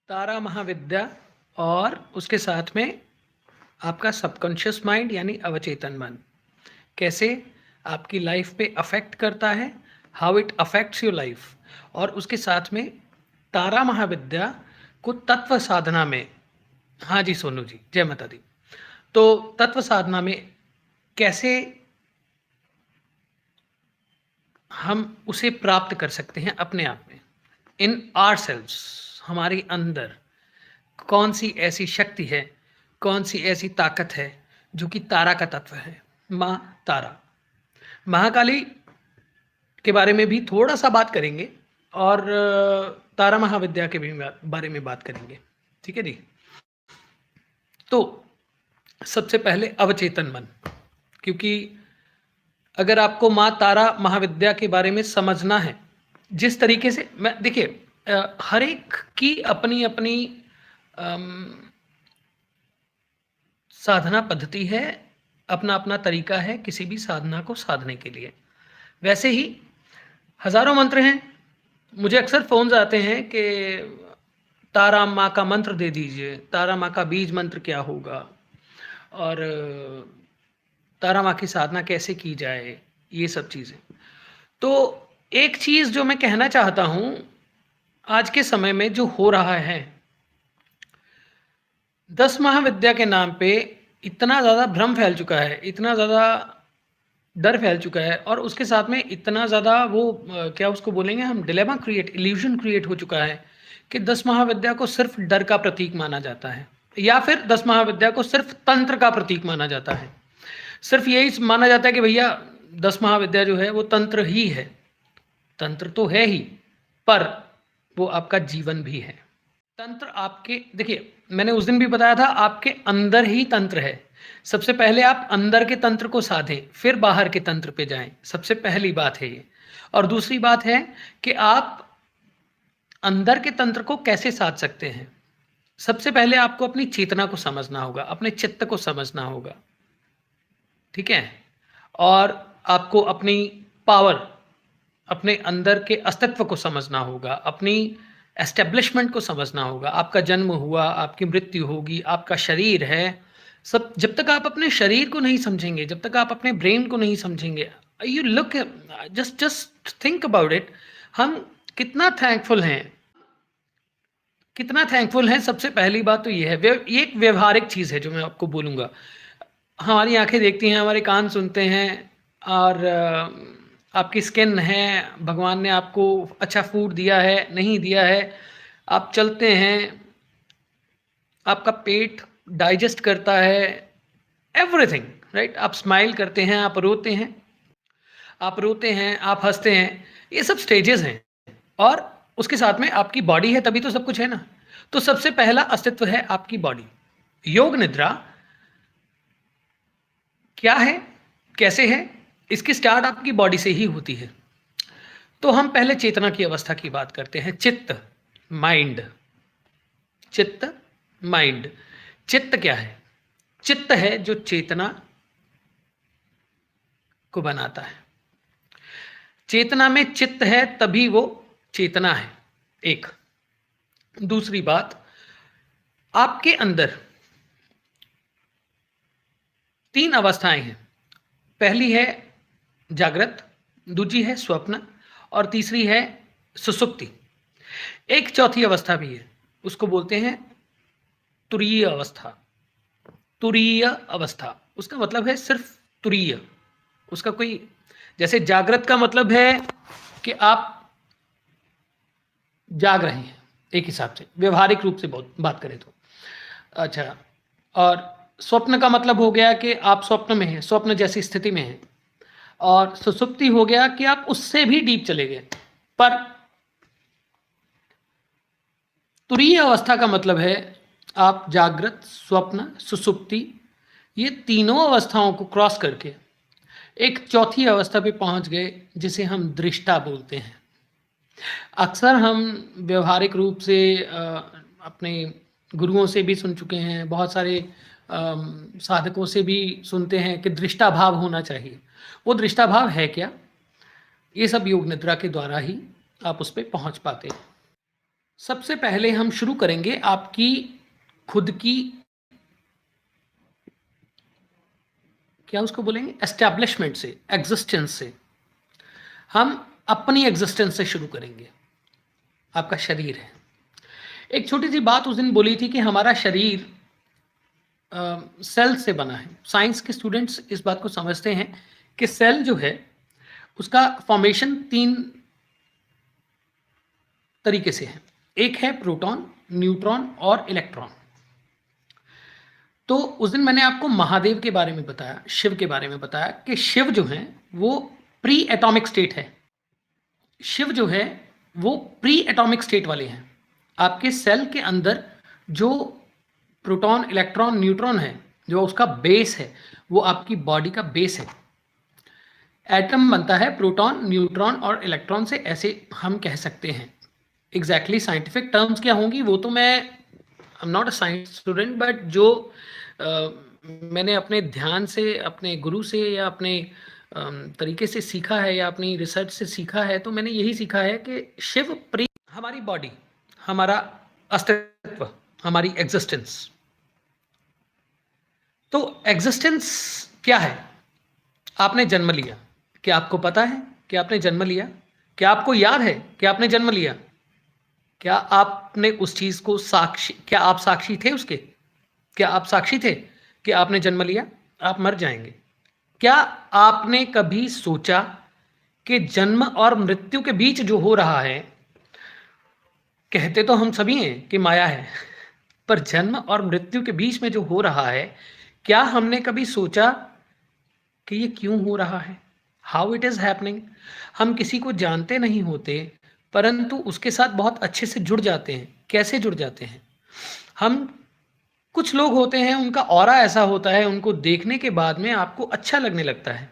तारा महाविद्या और उसके साथ में आपका सबकॉन्शियस माइंड यानी अवचेतन मन कैसे आपकी लाइफ पे अफेक्ट करता है, how it affects your life. और उसके साथ में तारा महाविद्या को तत्व साधना में, हाँ जी सोनू जी, जय माता दी। तो तत्व साधना में कैसे हम उसे प्राप्त कर सकते हैं अपने आप में, इन आर सेल्व्स, हमारे अंदर कौन सी ऐसी शक्ति है, कौन सी ऐसी ताकत है जो कि तारा का तत्व है। माँ तारा, महाकाली के बारे में भी थोड़ा सा बात करेंगे और तारा महाविद्या के भी बारे में बात करेंगे। ठीक है जी। तो सबसे पहले अवचेतन मन, क्योंकि अगर आपको माँ तारा महाविद्या के बारे में समझना है, जिस तरीके से मैं देखिए, हर एक की अपनी अपनी साधना पद्धति है, अपना अपना तरीका है किसी भी साधना को साधने के लिए। वैसे ही हजारों मंत्र हैं। मुझे अक्सर फोन्स आते हैं कि तारा माँ का मंत्र दे दीजिए, तारा माँ का बीज मंत्र क्या होगा, और तारा माँ की साधना कैसे की जाए, ये सब चीज़ें। तो एक चीज़ जो मैं कहना चाहता हूँ, आज के समय में जो हो रहा है, 10 महाविद्या के नाम पे इतना ज़्यादा भ्रम फैल चुका है, इतना ज़्यादा डर फैल चुका है, और उसके साथ में इतना ज़्यादा वो क्या उसको बोलेंगे हम, डिलेमा क्रिएट, इल्यूजन क्रिएट हो चुका है कि 10 महाविद्या को सिर्फ डर का प्रतीक माना जाता है, या फिर 10 महाविद्या को सिर्फ तंत्र का प्रतीक माना जाता है। सिर्फ यही माना जाता है कि भैया 10 महाविद्या जो है वो तंत्र ही है। तंत्र तो है ही, पर वो आपका जीवन भी है। तंत्र आपके, देखिए मैंने उस दिन भी बताया था, आपके अंदर ही तंत्र है। सबसे पहले आप अंदर के तंत्र को साधें, फिर बाहर के तंत्र पे जाएं। सबसे पहली बात है ये। और दूसरी बात है कि आप अंदर के तंत्र को कैसे साध सकते हैं। सबसे पहले आपको अपनी चेतना को समझना होगा, अपने चित्त को समझना होगा, ठीक है। और आपको अपनी पावर, अपने अंदर के अस्तित्व को समझना होगा, अपनी एस्टेब्लिशमेंट को समझना होगा। आपका जन्म हुआ, आपकी मृत्यु होगी, आपका शरीर है, सब। जब तक आप अपने शरीर को नहीं समझेंगे, जब तक आप अपने ब्रेन को नहीं समझेंगे, you look, just think about it. हम कितना थैंकफुल हैं, कितना थैंकफुल हैं। सबसे पहली बात तो ये है, ये एक व्यवहारिक चीज़ है जो मैं आपको बोलूँगा। हमारी आंखें देखती हैं, हमारे कान सुनते हैं, और आपकी स्किन है, भगवान ने आपको अच्छा फूड दिया है, नहीं दिया है, आप चलते हैं, आपका पेट डाइजेस्ट करता है, एवरीथिंग, राइट। आप स्माइल करते हैं, आप रोते हैं, आप रोते हैं, आप हंसते हैं, ये सब स्टेजेस हैं। और उसके साथ में आपकी बॉडी है, तभी तो सब कुछ है ना। तो सबसे पहला अस्तित्व है आपकी बॉडी। योग निद्रा क्या है, कैसे है, इसकी स्टार्ट आपकी बॉडी से ही होती है। तो हम पहले चेतना की अवस्था की बात करते हैं। चित्त, माइंड, चित्त, माइंड। चित्त क्या है? चित्त है जो चेतना को बनाता है। चेतना में चित्त है, तभी वो चेतना है। एक दूसरी बात, आपके अंदर 3 अवस्थाएं हैं। पहली है जागृत, दूसरी है स्वप्न, और तीसरी है सुसुप्ति। एक चौथी अवस्था भी है, उसको बोलते हैं तुरीय अवस्था। तुरीय अवस्था, उसका मतलब है सिर्फ तुरीय। उसका कोई, जैसे जागृत का मतलब है कि आप जाग रहे हैं, एक हिसाब से व्यवहारिक रूप से बात करें तो। अच्छा, और स्वप्न का मतलब हो गया कि आप स्वप्न में हैं, स्वप्न जैसी स्थिति में हैं। और सुसुप्ति हो गया कि आप उससे भी डीप चले गए। पर तुरीय अवस्था का मतलब है आप जागृत, स्वप्न, सुसुप्ति, ये तीनों अवस्थाओं को क्रॉस करके एक चौथी अवस्था पे पहुंच गए, जिसे हम दृष्टा बोलते हैं। अक्सर हम व्यवहारिक रूप से अपने गुरुओं से भी सुन चुके हैं, बहुत सारे साधकों से भी सुनते हैं कि दृष्टा भाव होना चाहिए। वो दृष्टा भाव है क्या? ये सब योग निद्रा के द्वारा ही आप उस पर पहुंच पाते हैं। सबसे पहले हम शुरू करेंगे आपकी खुद की, क्या उसको बोलेंगे, एस्टैब्लिशमेंट से, एग्जिस्टेंस से। हम अपनी एग्जिस्टेंस से शुरू करेंगे। आपका शरीर है। एक छोटी सी बात उस दिन बोली थी कि हमारा शरीर सेल से बना है। साइंस के स्टूडेंट्स इस बात को समझते हैं कि सेल जो है उसका फॉर्मेशन 3 तरीके से है। एक है प्रोटॉन, न्यूट्रॉन और इलेक्ट्रॉन। तो उस दिन मैंने आपको महादेव के बारे में बताया, शिव के बारे में बताया कि शिव जो है वो प्री एटॉमिक स्टेट है। शिव जो है वो प्री एटॉमिक स्टेट वाले हैं। आपके सेल के अंदर जो प्रोटॉन, इलेक्ट्रॉन, न्यूट्रॉन है, जो उसका बेस है, वो आपकी बॉडी का बेस है। एटम बनता है प्रोटॉन, न्यूट्रॉन और इलेक्ट्रॉन से, ऐसे हम कह सकते हैं। एग्जैक्टली साइंटिफिक टर्म्स क्या होंगी वो तो मैं, I am not a science student, but जो मैंने अपने ध्यान से, अपने गुरु से या अपने तरीके से सीखा है या अपनी रिसर्च से सीखा है, तो मैंने यही सीखा है कि शिव प्री, हमारी बॉडी, हमारा अस्तित्व, हमारी एग्जिस्टेंस। तो एग्जिस्टेंस क्या है? आपने जन्म लिया, क्या आपको पता है कि आपने जन्म लिया? क्या आपको याद है कि आपने जन्म लिया? क्या आपने उस चीज को साक्षी, क्या आप साक्षी थे उसके? क्या आप साक्षी थे कि आपने जन्म लिया? आप मर जाएंगे। क्या आपने कभी सोचा कि जन्म और मृत्यु के बीच जो हो रहा है, कहते तो हम सभी हैं कि माया है, पर जन्म और मृत्यु के बीच में जो हो रहा है, क्या हमने कभी सोचा कि ये क्यों हो रहा है? How it is happening? हम किसी को जानते नहीं होते, परंतु उसके साथ बहुत अच्छे से जुड़ जाते हैं। कैसे जुड़ जाते हैं? हम, कुछ लोग होते हैं उनका ऑरा ऐसा होता है, उनको देखने के बाद में आपको अच्छा लगने लगता है।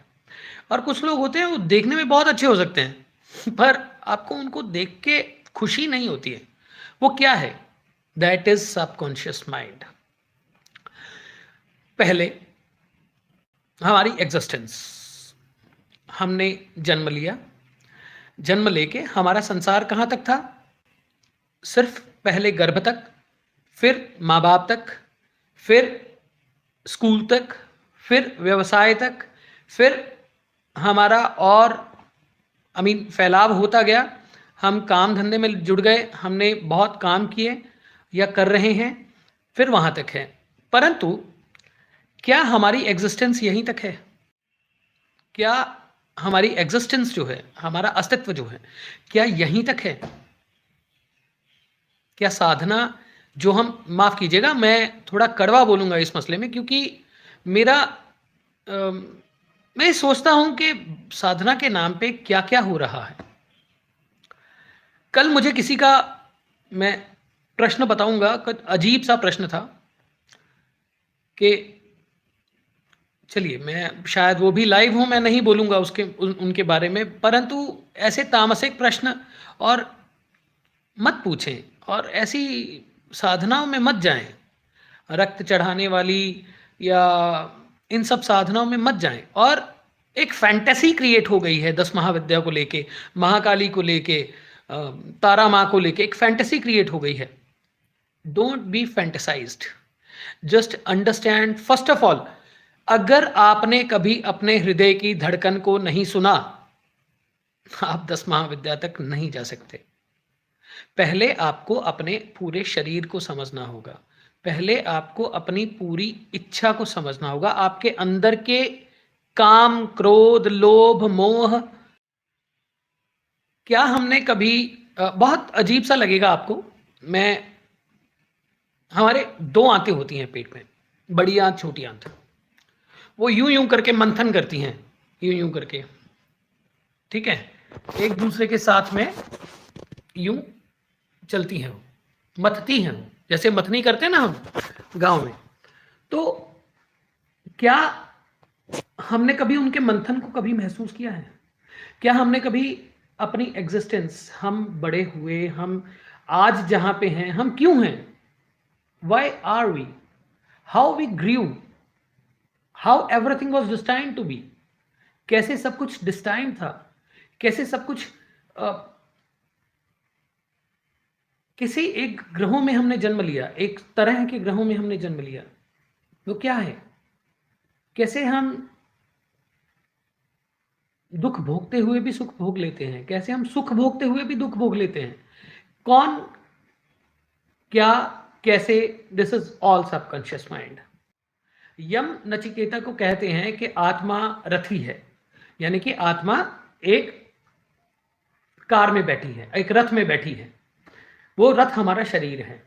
और कुछ लोग होते हैं वो देखने में बहुत अच्छे हो सकते हैं पर आपको उनको देख के खुशी नहीं होती है। वो क्या है? That is subconscious mind. पहले हमारी एग्जिस्टेंस, हमने जन्म लिया। जन्म लेके हमारा संसार कहाँ तक था? सिर्फ पहले गर्भ तक, फिर माँ बाप तक, फिर स्कूल तक, फिर व्यवसाय तक, फिर हमारा और फैलाव होता गया। हम काम धंधे में जुड़ गए, हमने बहुत काम किए या कर रहे हैं, फिर वहाँ तक है। परंतु क्या हमारी एग्जिस्टेंस यहीं तक है? क्या हमारी एग्जिस्टेंस जो है, हमारा अस्तित्व जो है, क्या यहीं तक है? क्या साधना जो हम, माफ़ कीजिएगा मैं थोड़ा कड़वा बोलूँगा इस मसले में, क्योंकि मेरा मैं सोचता हूँ कि साधना के नाम पे क्या-क्या हो रहा है। कल मुझे किसी का, मैं प्रश्न बताऊँगा, अजीब-सा प्रश्न था कि, चलिए मैं शायद वो भी लाइव हो, मैं नहीं बोलूँगा उनके बारे में, परंतु ऐसे तामसिक प्रश्न और मत पूछें और ऐसी साधनाओं में मत जाएं, रक्त चढ़ाने वाली या इन सब साधनाओं में मत जाएं। और एक फैंटेसी क्रिएट हो गई है 10 महाविद्या को लेके, महाकाली को लेके, तारा माँ को लेके एक फैंटेसी क्रिएट हो गई है। Don't be fantasized, just understand. First of all, अगर आपने कभी अपने हृदय की धड़कन को नहीं सुना, आप 10 महाविद्या तक नहीं जा सकते। पहले आपको अपने पूरे शरीर को समझना होगा। पहले आपको अपनी पूरी इच्छा को समझना होगा। आपके अंदर के काम, क्रोध, लोभ, मोह, क्या हमने कभी, बहुत अजीब सा लगेगा आपको, मैं, हमारे 2 आंतें होती हैं पेट में, बड़ी आंत, छोटी आंत। वो यूं यूं करके मंथन करती हैं, यूं यूं करके, ठीक है, एक दूसरे के साथ में यूं चलती हैं, वो मथती हैं, वो जैसे मथनी करते हैं ना हम गांव में। तो क्या हमने कभी उनके मंथन को कभी महसूस किया है? क्या हमने कभी अपनी एग्जिस्टेंस, हम बड़े हुए, हम आज जहां पे हैं, हम क्यों हैं? Why are we? How we grieve? How everything was destined to be? कैसे सब कुछ डिस्टाइन्ड था? कैसे सब कुछ किसी एक ग्रहों में हमने जन्म लिया, एक तरह के ग्रहों में हमने जन्म लिया। वो क्या है? कैसे हम दुख भोगते हुए भी सुख भोग लेते हैं, कैसे हम सुख भोगते हुए भी दुख भोग लेते हैं। कौन, क्या, कैसे? This is all subconscious mind. Yama Nachiketa को कहते हैं कि आत्मा रथी है, यानी कि आत्मा एक कार में बैठी है, एक रथ में बैठी है। वो रथ हमारा शरीर है।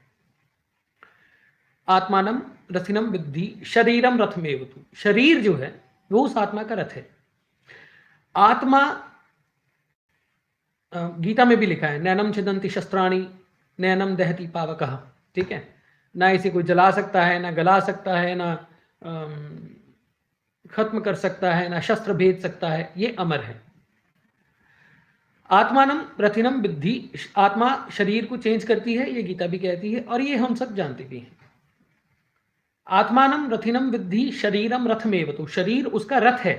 आत्मानम रथिनम विद्धि शरीरम रथमेव तु। शरीर जो है वो उस आत्मा का रथ है। आत्मा, गीता में भी लिखा है, नैनम छिदंती शस्त्राणी नैनम दहती पावकः। ठीक है, ना इसे कोई जला सकता है, ना गला सकता है, ना खत्म कर सकता है, ना शस्त्र भेद सकता है। ये अमर है। आत्मानम रथिनम विद्धि, आत्मा शरीर को चेंज करती है, ये गीता भी कहती है और ये हम सब जानते भी हैं। आत्मानम रथिनम विद्धि शरीरम रथमेव तु। शरीर उसका रथ है।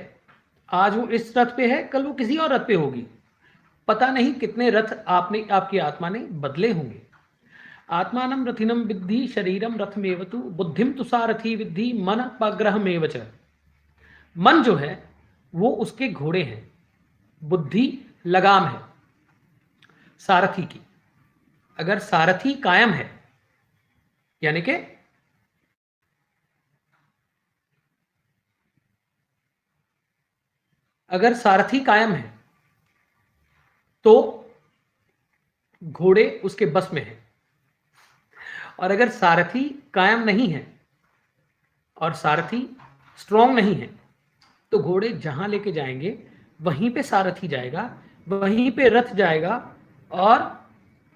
आज वो इस रथ पे है, कल वो किसी और रथ पे होगी। पता नहीं कितने रथ आपकी आत्मा ने बदले होंगे। आत्मानम रथिनम विद्धि शरीरम रथमेव तु बुद्धिम तु सारथी विद्धि मन पग्रहमेव च। मन जो है वो उसके घोड़े हैं, बुद्धि लगाम है सारथी की। अगर सारथी कायम है, यानी कि अगर सारथी कायम है तो घोड़े उसके बस में हैं, और अगर सारथी कायम नहीं है और सारथी स्ट्रांग नहीं है तो घोड़े जहां लेके जाएंगे वहीं पे सारथी जाएगा, वहीं पे रथ जाएगा, और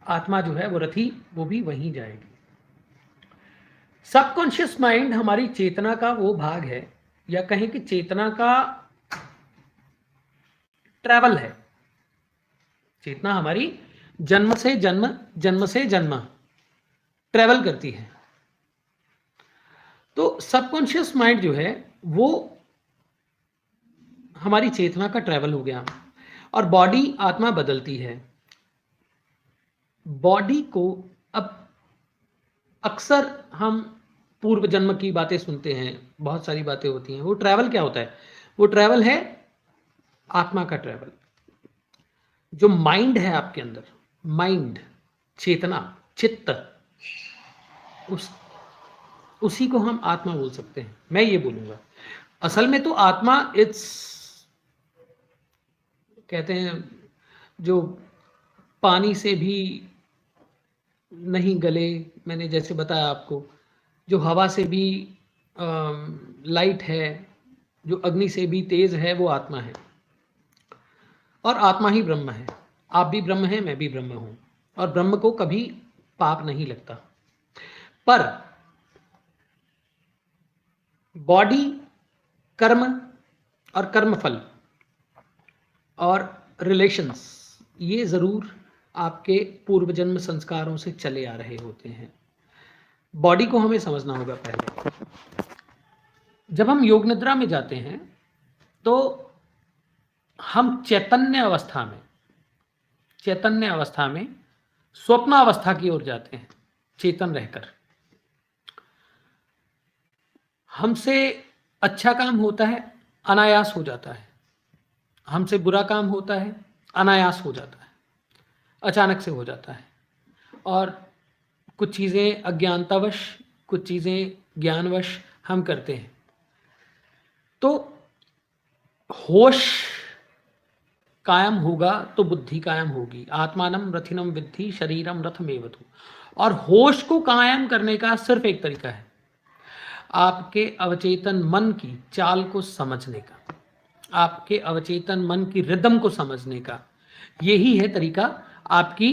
आत्मा जो है वो रथी, वो भी वहीं जाएगी। सबकॉन्शियस माइंड हमारी चेतना का वो भाग है, या कहें कि चेतना का ट्रैवल है। चेतना हमारी जन्म से जन्म, जन्म से जन्म ट्रैवल करती है। तो सबकॉन्शियस माइंड जो है वो हमारी चेतना का ट्रैवल हो गया, और बॉडी, आत्मा बदलती है। बॉडी को अब अक्सर हम पूर्व जन्म की बातें सुनते हैं, बहुत सारी बातें होती हैं। वो ट्रैवल क्या होता है? वो ट्रैवल है आत्मा का ट्रैवल। जो माइंड है आपके अंदर, माइंड, चेतना, चित्त, उसी को हम आत्मा बोल सकते हैं। मैं ये बोलूंगा, असल में तो आत्मा इट्स, कहते हैं जो पानी से भी नहीं गले, मैंने जैसे बताया आपको, जो हवा से भी लाइट है, जो अग्नि से भी तेज है, वो आत्मा है। और आत्मा ही ब्रह्म है। आप भी ब्रह्म हैं, मैं भी ब्रह्म हूं, और ब्रह्म को कभी पाप नहीं लगता। पर बॉडी, कर्म और कर्मफल और रिलेशंस, ये जरूर आपके पूर्व जन्म संस्कारों से चले आ रहे होते हैं। बॉडी को हमें समझना होगा पहले। जब हम योग निद्रा में जाते हैं तो हम चैतन्य अवस्था में स्वप्न अवस्था की ओर जाते हैं, चेतन रहकर। हमसे अच्छा काम होता है, अनायास हो जाता है। हमसे बुरा काम होता है, अनायास हो जाता है, अचानक से हो जाता है। और कुछ चीज़ें अज्ञानतावश, कुछ चीज़ें ज्ञानवश हम करते हैं। तो होश कायम होगा तो बुद्धि कायम होगी। आत्मानम रथिनम विद्धि शरीरम रथमेव तु। और होश को कायम करने का सिर्फ एक तरीका है, आपके अवचेतन मन की चाल को समझने का, आपके अवचेतन मन की रिदम को समझने का। यही है तरीका आपकी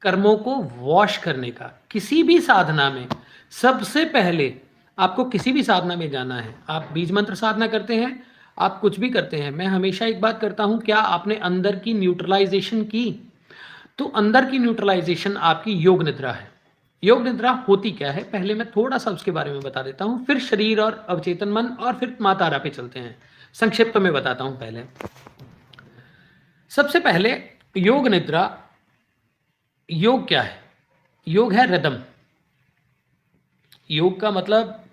कर्मों को वॉश करने का। किसी भी साधना में सबसे पहले आपको किसी भी साधना में जाना है, आप बीज मंत्र साधना करते हैं, आप कुछ भी करते हैं, मैं हमेशा एक बात करता हूं, क्या आपने अंदर की न्यूट्रलाइजेशन की? तो अंदर की न्यूट्रलाइजेशन आपकी योग निद्रा है। योग निद्रा होती क्या है, पहले मैं थोड़ा सा उसके बारे में बता देता हूं, फिर शरीर और अवचेतन मन और फिर माँ तारा पे चलते हैं। संक्षिप्त में बताता हूं। पहले, सबसे पहले योग निद्रा, योग क्या है? योग है रिदम। योग का मतलब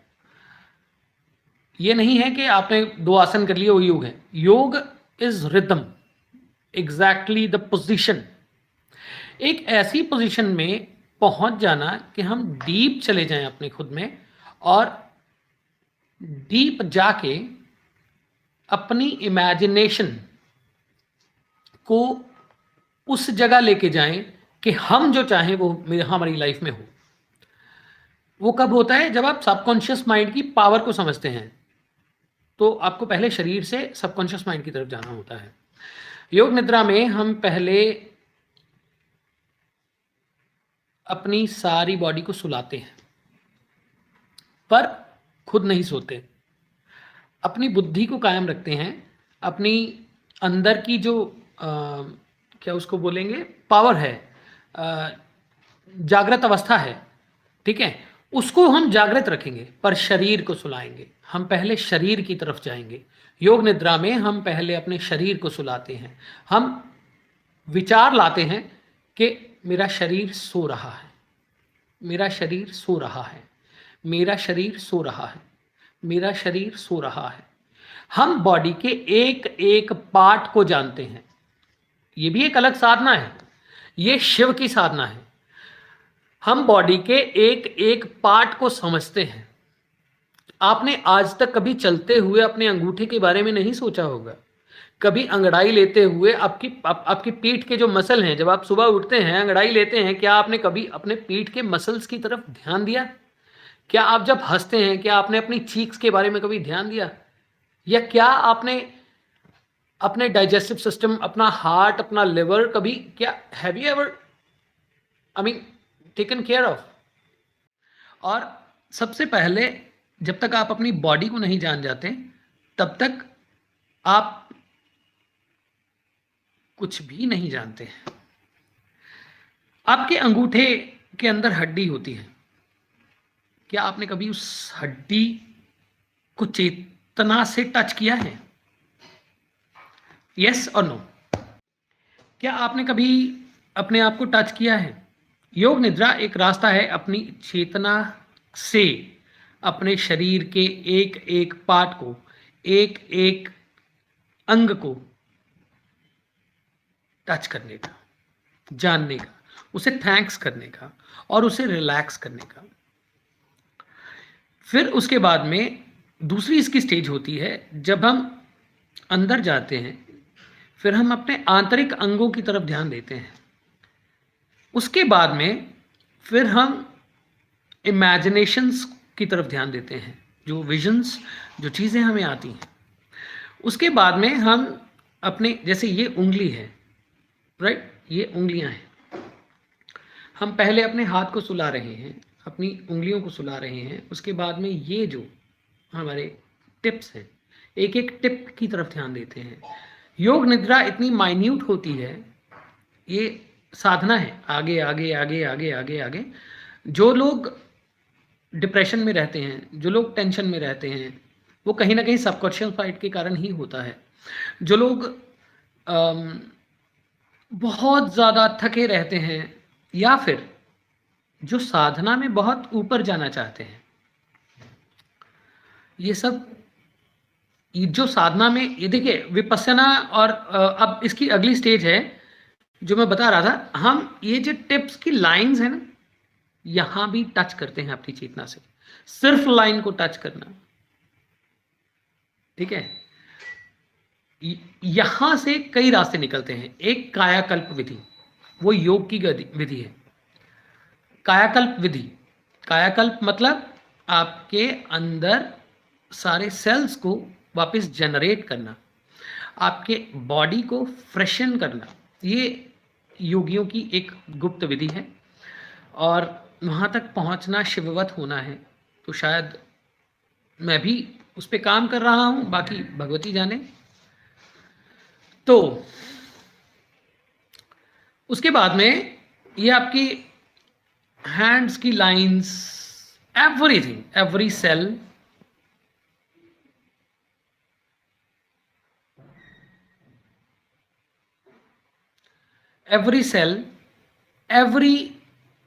ये नहीं है कि आपने 2 आसन कर लिए वो योग है। योग is rhythm, exactly the position. एक ऐसी पोज़ीशन में पहुँच जाना कि हम डीप चले जाएँ अपने खुद में और डीप जाके अपनी इमेजिनेशन को उस जगह लेके जाएँ कि हम जो चाहें वो हमारी लाइफ में हो। वो कब होता है? जब आप सबकॉन्शियस माइंड की पावर को समझते हैं। तो आपको पहले शरीर से सबकॉन्शियस माइंड की तरफ जाना होता है। योग निद्रा में हम पहले अपनी सारी बॉडी को सुलाते हैं, पर खुद नहीं सोते। अपनी बुद्धि को कायम रखते हैं, अपनी अंदर की जो क्या उसको बोलेंगे, पावर है, अ, जागृत अवस्था है, ठीक है? उसको हम जागृत रखेंगे, पर शरीर को सुलाएँगे। हम पहले शरीर की तरफ जाएँगे। योग निद्रा में हम पहले अपने शरीर को सुलाते हैं। हम विचार लाते हैं कि मेरा शरीर सो रहा है, मेरा शरीर सो रहा है, मेरा शरीर सो रहा है, मेरा शरीर सो रहा है। हम बॉडी के एक-एक पार्ट को जानते हैं। ये भी एक अलग साधना है। ये शिव की साधना है। हम बॉडी के एक-एक पार्ट को समझते हैं। आपने आज तक कभी चलते हुए अपने अंगूठे के बारे में नहीं सोचा होगा। कभी अंगड़ाई लेते हुए आपकी पीठ के जो मसल हैं, जब आप सुबह उठते हैं, अंगड़ाई लेते हैं, क्या आपने कभी अपने पीठ के मसल्स की तरफ ध्यान दिया? क्या आप जब हँसते हैं, क्या आपने अपनी चीक्स के बारे में कभी ध्यान दिया? या क्या आपने अपने डाइजेस्टिव सिस्टम, अपना हार्ट, अपना लिवर कभी क्या have you ever I mean taken care of? और सबसे पहले जब तक आप अपनी बॉडी को नहीं जान जाते, तब तक आप कुछ भी नहीं जानते। आपके अंगूठे के अंदर हड्डी होती है। क्या आपने कभी उस हड्डी को चेतना से टच किया है? यस और नो? क्या आपने कभी अपने आप को टच किया है? योग निद्रा एक रास्ता है अपनी चेतना से अपने शरीर के एक-एक पार्ट को, एक-एक अंग को टच करने का, जानने का, उसे थैंक्स करने का और उसे रिलैक्स करने का। फिर उसके बाद में दूसरी इसकी स्टेज होती है, जब हम अंदर जाते हैं, फिर हम अपने आंतरिक अंगों की तरफ ध्यान देते हैं। उसके बाद में फिर हम इमेजिनेशंस की तरफ ध्यान देते हैं, जो विजन्स, जो चीज़ें हमें आती हैं। उसके बाद में हम अपने, जैसे ये उँगली है, राइट? ये उँगलियाँ हैं। हम पहले अपने हाथ को सुला रहे हैं, अपनी उँगलियों को सुला रहे हैं। उसके बाद में ये जो हमारे टिप्स हैं, एक-एक टिप की तरफ ध्यान देते हैं। योग निद्रा इतनी माइन्यूट होती है, ये साधना है, आगे, आगे, आगे, आगे, आगे, आगे। जो लोग डिप्रेशन में रहते हैं, जो लोग टेंशन में रहते हैं, वो कहीं न कहीं सबकॉन्शियस माइंड के कारण ही होता है। जो लोग अम, बहुत ज़्यादा थके रहते हैं या फिर जो साधना में बहुत ऊपर जाना चाहते हैं, ये सब, ये जो साधना में, ये देखिए विपस्सना और अब इसकी अगली स्टेज है, जो मैं बता रहा था, हम ये जो टिप्स की लाइन्स हैं ना, यहाँ भी टच करते हैं अपनी चेतना से। सिर्फ लाइन को टच करना, ठीक है? यहाँ से कई रास्ते निकलते हैं। एक कायाकल्प विधि, वो योग की विधि है। कायाकल्प विधि, कायाकल्प मतलब आपके अंदर सारे सेल्स को वापस जनरेट करना, आपके बॉडी को फ्रेशन करना। ये योगियों की एक गुप्त विधि है और वहाँ तक पहुँचना, शिववत होना है। तो शायद मैं भी उस पे काम कर रहा हूँ, बाकी भगवती जाने। तो उसके बाद में ये आपकी हैंड्स की lines, everything, every cell, every cell, every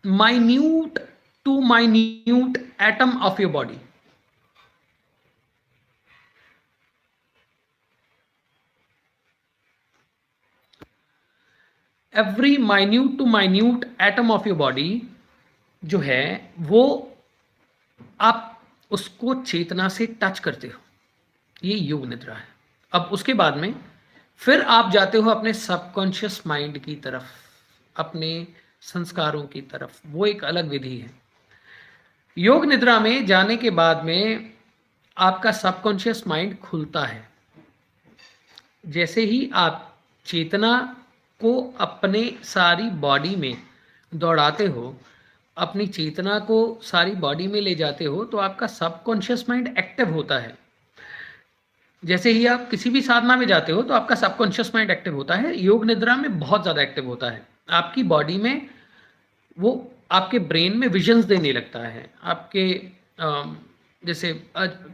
minute to minute atom of your body. Every minute to minute atom of your body जो है वो आप उसको चेतना से टच करते हो, ये योग निद्रा है। अब उसके बाद में फिर आप जाते हो अपने सबकॉन्शियस माइंड की तरफ, अपने संस्कारों की तरफ, वो एक अलग विधि है। योग निद्रा में जाने के बाद में आपका सबकॉन्शियस माइंड खुलता है। जैसे ही आप चेतना को अपने सारी बॉडी में दौड़ाते हो, अपनी चेतना को सारी बॉडी में ले जाते हो, तो आपका सबकॉन्शियस माइंड एक्टिव होता है। जैसे ही आप किसी भी साधना में जाते हो तो आपका सबकॉन्शियस माइंड एक्टिव होता है। योग निद्रा में बहुत ज़्यादा एक्टिव होता है। आपकी बॉडी में वो आपके ब्रेन में विजन्स देने लगता है, आपके जैसे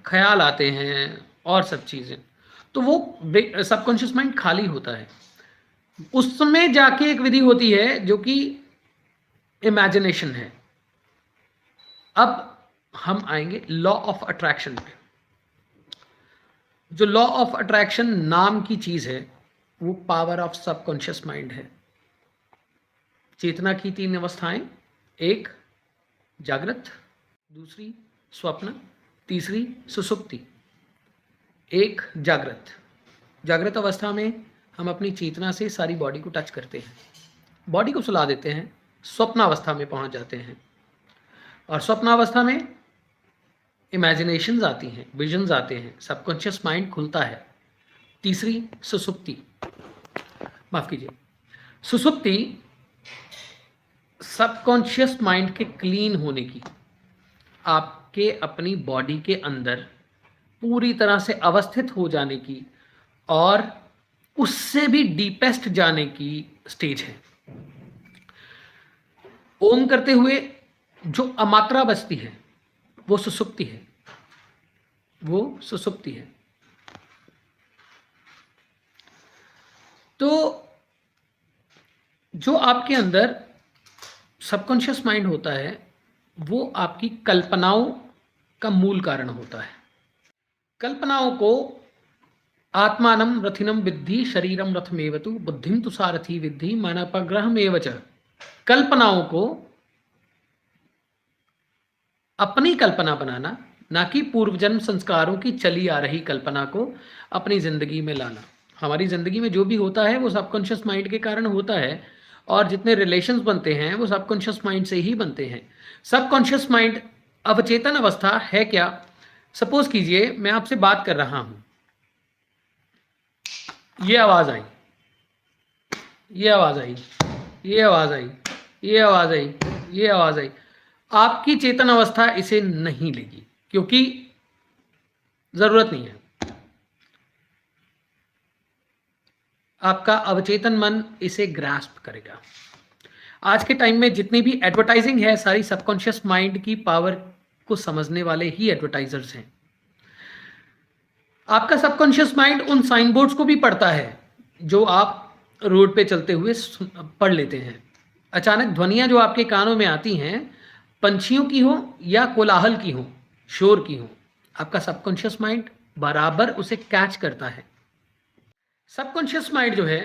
ख्याल आते हैं और सब चीज़ें, तो वो सबकॉन्शियस माइंड खाली होता है। उसमें जाके एक विधि होती है जो कि इमेजिनेशन है। अब हम आएंगे लॉ ऑफ अट्रैक्शन पे। जो लॉ ऑफ अट्रैक्शन नाम की चीज है वो पावर ऑफ सबकॉन्शियस माइंड है। चेतना की 3 अवस्थाएं, एक जागृत, दूसरी स्वप्न, तीसरी सुसुप्ति। एक जागृत अवस्था में हम अपनी चेतना से सारी बॉडी को टच करते हैं, बॉडी को सुला देते हैं, स्वप्नावस्था में पहुंच जाते हैं। और स्वप्नावस्था में इमेजिनेशंस आती हैं, विजन्स आते हैं, सबकॉन्शियस माइंड खुलता है। तीसरी सुसुप्ति, माफ कीजिए, सुसुप्ति सबकॉन्शियस माइंड के क्लीन होने की, आपके अपनी बॉडी के अंदर पूरी तरह से अवस्थित हो जाने की और उससे भी डीपेस्ट जाने की स्टेज है। ओम करते हुए जो अमात्रा बचती है वो सुसुप्ति है, वो सुसुप्ति है। तो जो आपके अंदर सबकॉन्शियस माइंड होता है वो आपकी कल्पनाओं का मूल कारण होता है। कल्पनाओं को आत्मानं रथिनं विद्धि शरीरम रथमेव तु बुद्धिम तु सारथी विद्धि मानपग्रहमेव च। कल्पनाओं को अपनी कल्पना बनाना, ना कि पूर्व जन्म संस्कारों की चली आ रही कल्पना को अपनी जिंदगी में लाना। हमारी जिंदगी में जो भी होता है वो सबकॉन्शियस माइंड के कारण होता है, और जितने रिलेशंस बनते हैं वो सबकॉन्शियस माइंड से ही बनते हैं। सबकॉन्शियस माइंड अवचेतन अवस्था है क्या? सपोज कीजिए मैं आपसे बात कर रहा हूं, ये आवाज आई, ये आवाज आई, ये आवाज आई, ये आवाज आई, ये आवाज आई। आपकी चेतन अवस्था इसे नहीं लेगी क्योंकि जरूरत नहीं है। आपका अवचेतन मन इसे ग्रास्प करेगा। आज के टाइम में जितनी भी एडवर्टाइजिंग है सारी सबकॉन्शियस माइंड की पावर को समझने वाले ही एडवर्टाइजर्स हैं। आपका सबकॉन्शियस माइंड उन साइन बोर्ड्स को भी पढ़ता है जो आप रोड पे चलते हुए पढ़ लेते हैं। अचानक ध्वनियां जो आपके कानों में आती हैं, पंछियों की हो या कोलाहल की हो, शोर की हो, आपका सबकॉन्शियस माइंड बराबर उसे कैच करता है। सबकॉन्शियस माइंड जो है,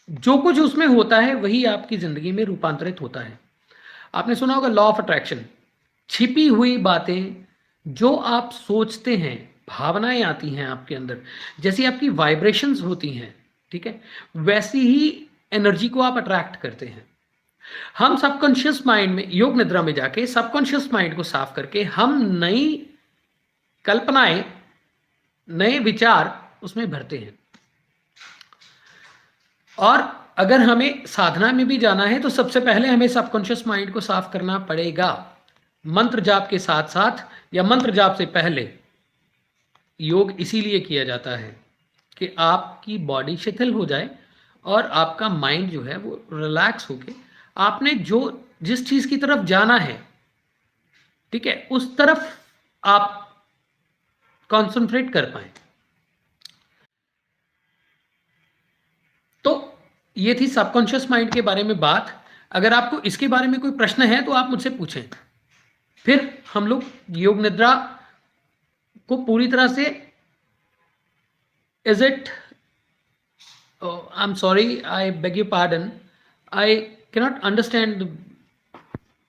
जो कुछ उसमें होता है वही आपकी जिंदगी में रूपांतरित होता है। आपने सुना होगा लॉ ऑफ अट्रैक्शन। छिपी हुई बातें जो आप सोचते हैं, भावनाएं आती हैं आपके अंदर, जैसी आपकी वाइब्रेशंस होती हैं, ठीक है, वैसी ही एनर्जी को आप अट्रैक्ट करते हैं। हम सबकॉन्शियस माइंड में योग निद्रा में जाके सबकॉन्शियस माइंड को साफ करके हम नई कल्पनाएं, नए विचार उसमें भरते हैं। और अगर हमें साधना में भी जाना है तो सबसे पहले हमें सबकॉन्शियस माइंड को साफ करना पड़ेगा। मंत्र जाप के साथ साथ या मंत्र जाप से पहले योग इसीलिए किया जाता है कि आपकी बॉडी शिथिल हो जाए और आपका माइंड जो है वो रिलैक्स होके आपने जो जिस चीज की तरफ जाना है, ठीक है, उस तरफ आप कंसंट्रेट कर पाए। तो ये थी सबकॉन्शियस माइंड के बारे में बात। अगर आपको इसके बारे में कोई प्रश्न है तो आप मुझसे पूछें, फिर हम लोग योग निद्रा को पूरी तरह से, is it, I am sorry, I beg you pardon, I cannot understand the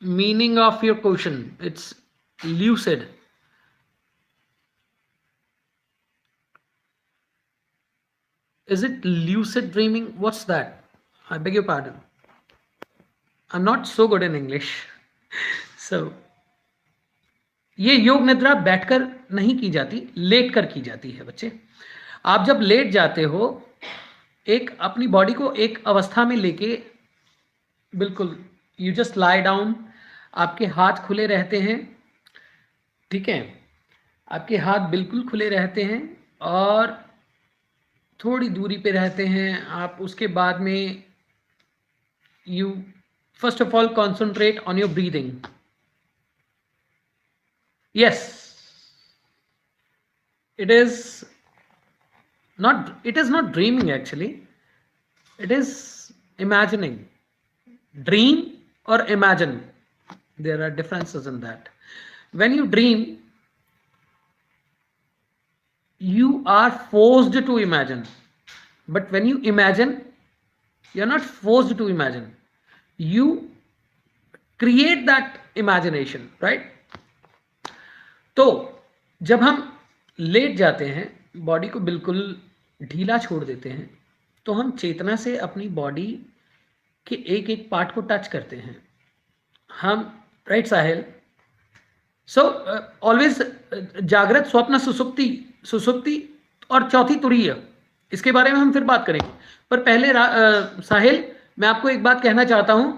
meaning of your question, it's lucid. Is it lucid dreaming? What's that? I beg your pardon. I'm not so good in English. So, ये योग निद्रा बैठकर नहीं की जाती, late कर की जाती है बच्चे। आप जब लेट जाते हो, एक अपनी बॉडी को एक अवस्था में लेके, बिल्कुल यू जस्ट लाई डाउन, आपके हाथ खुले रहते हैं, ठीक है, आपके हाथ बिल्कुल खुले रहते हैं और थोड़ी दूरी पे रहते हैं आप। उसके बाद में you first of all concentrate on your breathing. Yes, it is not dreaming actually, it is imagining. Dream or imagine, there are differences in that. When you dream, you are forced to imagine, but when you imagine, you are not forced to imagine, you create that imagination, right? तो जब हम late जाते हैं, body को बिल्कुल ढीला छोड़ देते हैं, तो हम चेतना से अपनी बॉडी के एक एक पार्ट को टच करते हैं हम, राइट साहिल? सो ऑलवेज जागृत, स्वप्न, सुसुप्ति, सुसुप्ति और चौथी तुरीय, इसके बारे में हम फिर बात करेंगे। पर पहले साहिल, मैं आपको एक बात कहना चाहता हूं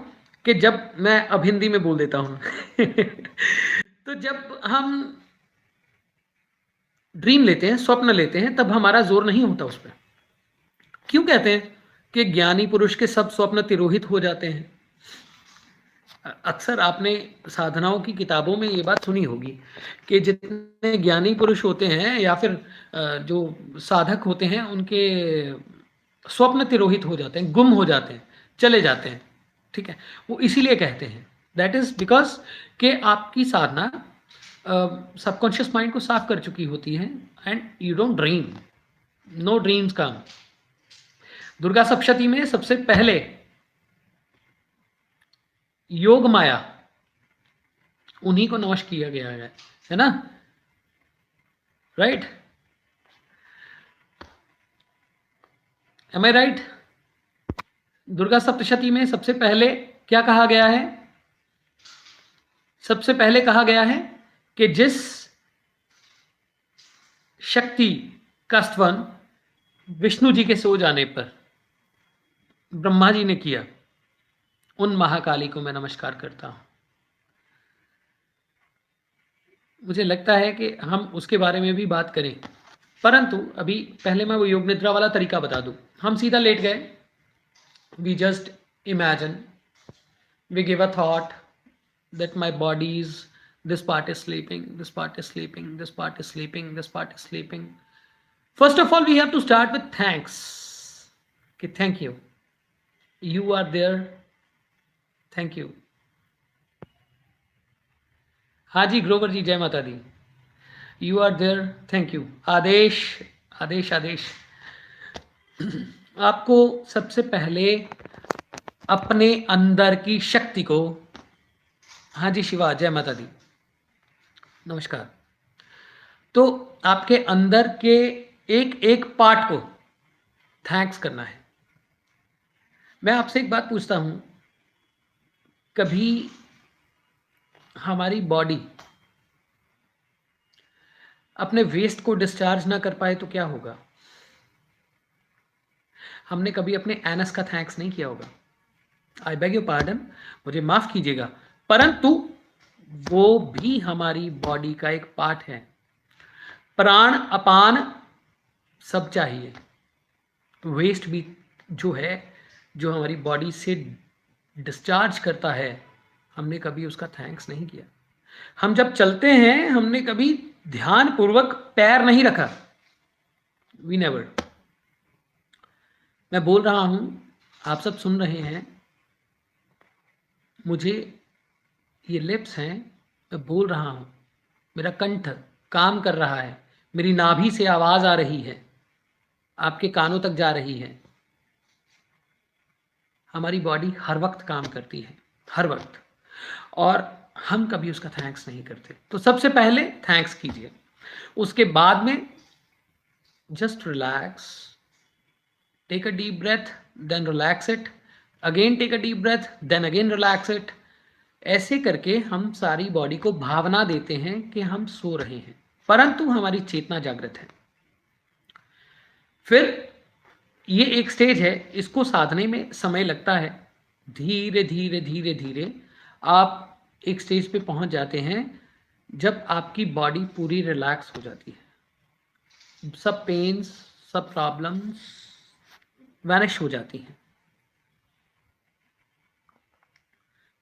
कि जब मैं अब हिंदी में बोल देता हूं तो जब हम ड्रीम लेते हैं, स्वप्न लेते हैं, तब हमारा जोर नहीं होता उस पर। क्यों कहते हैं कि ज्ञानी पुरुष के सब स्वप्न तिरोहित हो जाते हैं? अक्सर आपने साधनाओं की किताबों में ये बात सुनी होगी कि जितने ज्ञानी पुरुष होते हैं या फिर जो साधक होते हैं, उनके स्वप्न तिरोहित हो जाते हैं, गुम हो जाते हैं, चले जाते हैं, ठीक है। वो इसीलिए कहते हैं, दैट इज बिकॉज कि आपकी साधना सबकॉन्शियस माइंड को साफ कर चुकी होती है and you don't dream, know dreams come. Durga Saptashati में सबसे पहले योग माया, उन्हीं को नमस्कार किया गया है ना, राइट? एम आई राइट? दुर्गा सप्तशती में सबसे पहले क्या कहा गया है? सबसे पहले कहा गया है कि जिस शक्ति का स्तवन विष्णु जी के सो जाने पर ब्रह्मा जी ने किया, उन महाकाली को मैं नमस्कार करता हूं। मुझे लगता है कि हम उसके बारे में भी बात करें, परंतु अभी पहले मैं वो योग निद्रा वाला तरीका बता दूं। हम सीधा लेट गए, we just imagine, we give a thought that my body is, this part is sleeping, this part is sleeping, this part is sleeping, this part is sleeping. First of all, we have to start with thanks. Okay, thank you. You are there. Thank you. हाँ जी ग्रोवर जी, जय माता दी। You are there. Thank you. आदेश, आदेश, आदेश। आपको सबसे पहले अपने अंदर की शक्ति को, हाँ जी शिवा, जय माता दी, नमस्कार। तो आपके अंदर के एक एक पार्ट को थैंक्स करना है। मैं आपसे एक बात पूछता हूं, कभी हमारी बॉडी अपने वेस्ट को डिस्चार्ज ना कर पाए तो क्या होगा? हमने कभी अपने एनस का थैंक्स नहीं किया होगा। आई बेग यू पार्डन, मुझे माफ कीजिएगा, परंतु वो भी हमारी बॉडी का एक पार्ट है। प्राण अपान सब चाहिए, वेस्ट भी जो है, जो हमारी बॉडी से डिस्चार्ज करता है, हमने कभी उसका थैंक्स नहीं किया। हम जब चलते हैं, हमने कभी ध्यान पूर्वक पैर नहीं रखा, वी नेवर। मैं बोल रहा हूं, आप सब सुन रहे हैं, मुझे ये लिप्स हैं, मैं बोल रहा हूँ, मेरा कंठ काम कर रहा है, मेरी नाभि से आवाज़ आ रही है, आपके कानों तक जा रही है। हमारी बॉडी हर वक्त काम करती है, हर वक्त, और हम कभी उसका थैंक्स नहीं करते। तो सबसे पहले थैंक्स कीजिए, उसके बाद में just relax, take a deep breath, then relax it, again take a deep breath, then again relax it. ऐसे करके हम सारी बॉडी को भावना देते हैं कि हम सो रहे हैं, परंतु हमारी चेतना जागृत है। फिर ये एक स्टेज है, इसको साधने में समय लगता है। धीरे धीरे धीरे धीरे आप एक स्टेज पे पहुंच जाते हैं जब आपकी बॉडी पूरी रिलैक्स हो जाती है, सब पेन्स, सब प्रॉब्लम्स वैनिश हो जाती हैं।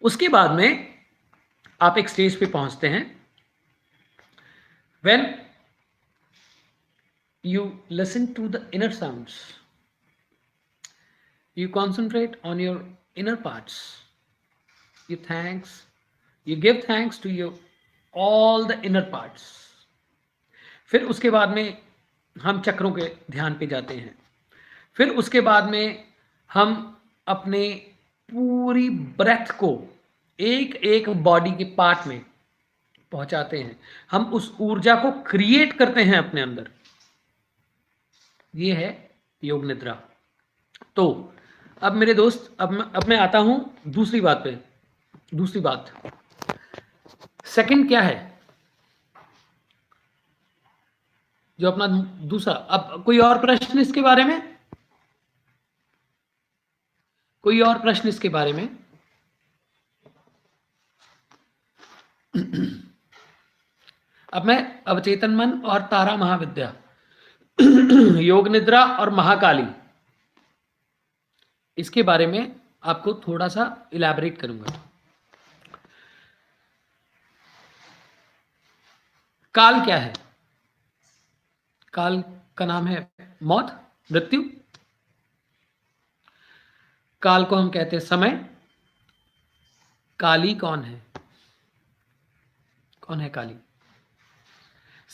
उसके बाद में आप एक स्टेज पे पहुंचते हैं when you listen to the inner sounds, you concentrate on your inner parts, you give thanks to your all the inner parts। फिर उसके बाद में हम चक्रों के ध्यान पे जाते हैं। फिर उसके बाद में हम अपने पूरी ब्रेथ को एक एक बॉडी के पार्ट में पहुंचाते हैं, हम उस ऊर्जा को क्रिएट करते हैं अपने अंदर। ये है योग निद्रा। तो अब मेरे दोस्त, अब मैं आता हूं दूसरी बात पे। दूसरी बात, सेकंड क्या है जो अपना दूसरा। अब कोई और प्रश्न इसके बारे में? कोई और प्रश्न इसके बारे में? अब मैं अवचेतन मन और तारा महाविद्या, योग निद्रा और महाकाली, इसके बारे में आपको थोड़ा सा इलैबोरेट करूंगा। काल क्या है? काल का नाम है मौत, मृत्यु। काल को हम कहते हैं समय। काली कौन है? कौन है काली?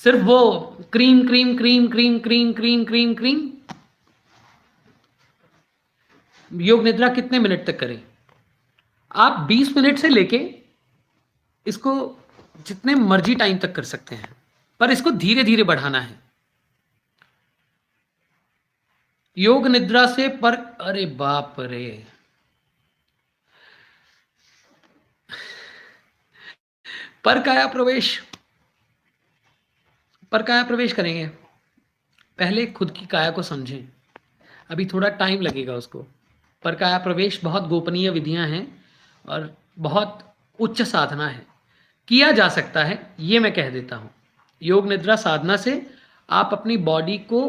सिर्फ वो cream cream cream cream cream cream cream cream. योग निद्रा कितने मिनट तक करें? आप 20 मिनट से लेके इसको जितने मर्जी टाइम तक कर सकते हैं, पर इसको धीरे धीरे बढ़ाना है। योग निद्रा से पर, अरे बाप रे, पर काया प्रवेश, पर काया प्रवेश करेंगे। पहले खुद की काया को समझें, अभी थोड़ा टाइम लगेगा उसको। पर काया प्रवेश बहुत गोपनीय विधियां हैं और बहुत उच्च साधना है, किया जा सकता है, ये मैं कह देता हूं। योग निद्रा साधना से आप अपनी बॉडी को,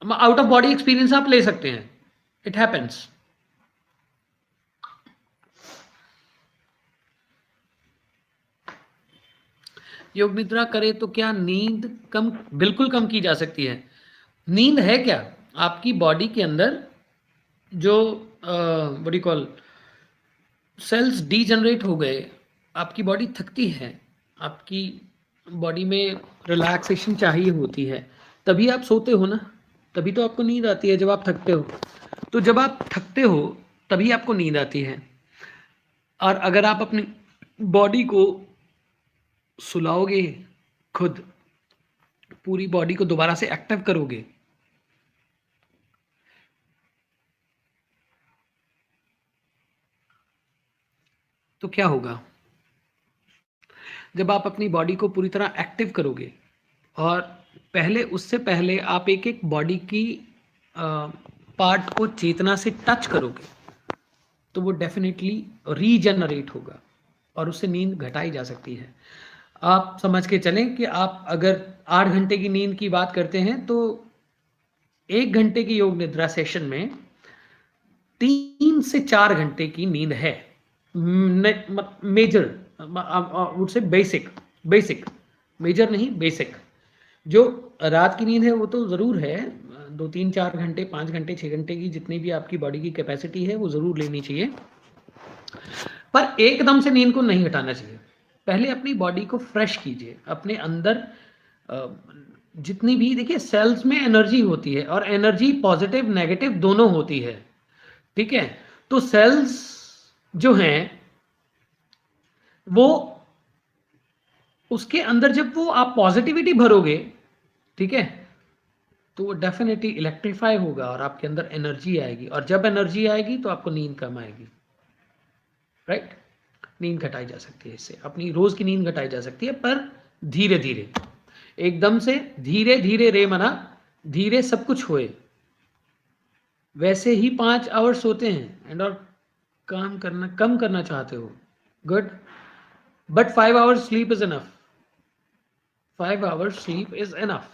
आउट ऑफ बॉडी एक्सपीरियंस आप ले सकते हैं। It happens. योग निद्रा करे तो क्या नींद कम? बिल्कुल कम की जा सकती है। नींद है क्या? आपकी बॉडी के अंदर जो what you call cells degenerate हो गए, आपकी बॉडी थकती है, आपकी बॉडी में रिलैक्सेशन चाहिए होती है, तभी आप सोते हो ना, तभी तो आपको नींद आती है जब आप थकते हो। तो जब आप थकते हो तभी आपको नींद आती है। और अगर आप अपनी बॉडी को सुलाओगे, खुद पूरी बॉडी को दोबारा से एक्टिव करोगे, तो क्या होगा? जब आप अपनी बॉडी को पूरी तरह एक्टिव करोगे और पहले, उससे पहले आप एक एक बॉडी की पार्ट को चेतना से टच करोगे, तो वो डेफिनेटली रीजनरेट होगा और उससे नींद घटाई जा सकती है। आप समझ के चलें कि आप अगर 8 घंटे की नींद की बात करते हैं तो 1 घंटे की योग निद्रा सेशन में 3 से 4 घंटे की नींद है। मेजर, वुड से बेसिक, मेजर नहीं, बेसिक। जो रात की नींद है वो तो ज़रूर है, 2, 3, 4 घंटे, 5 घंटे, 6 घंटे की जितनी भी आपकी बॉडी की कैपेसिटी है वो ज़रूर लेनी चाहिए। पर एकदम से नींद को नहीं हटाना चाहिए। पहले अपनी बॉडी को फ्रेश कीजिए, अपने अंदर जितनी भी देखिए सेल्स में एनर्जी होती है और एनर्जी पॉजिटिव, नेगेटिव दोनों होती है, ठीक है? तो सेल्स जो हैं, वो उसके अंदर जब वो आप पॉजिटिविटी भरोगे, ठीक है? तो वो डेफ़िनेटली इलेक्ट्रीफाई होगा और आपके अंदर एनर्जी आएगी और जब एनर्जी आएगी तो आपको नींद कम आएगी, राइट? नींद घटाई जा सकती है इससे, अपनी रोज़ की नींद घटाई जा सकती है पर धीरे-धीरे, एकदम से धीरे-धीरे रे मना, धीरे सब कुछ होए। वैसे ही 5 आवर्स सोते हैं एंड और काम करना कम करना चाहते हो, good, but 5 hours sleep is enough, 5 hours sleep is enough.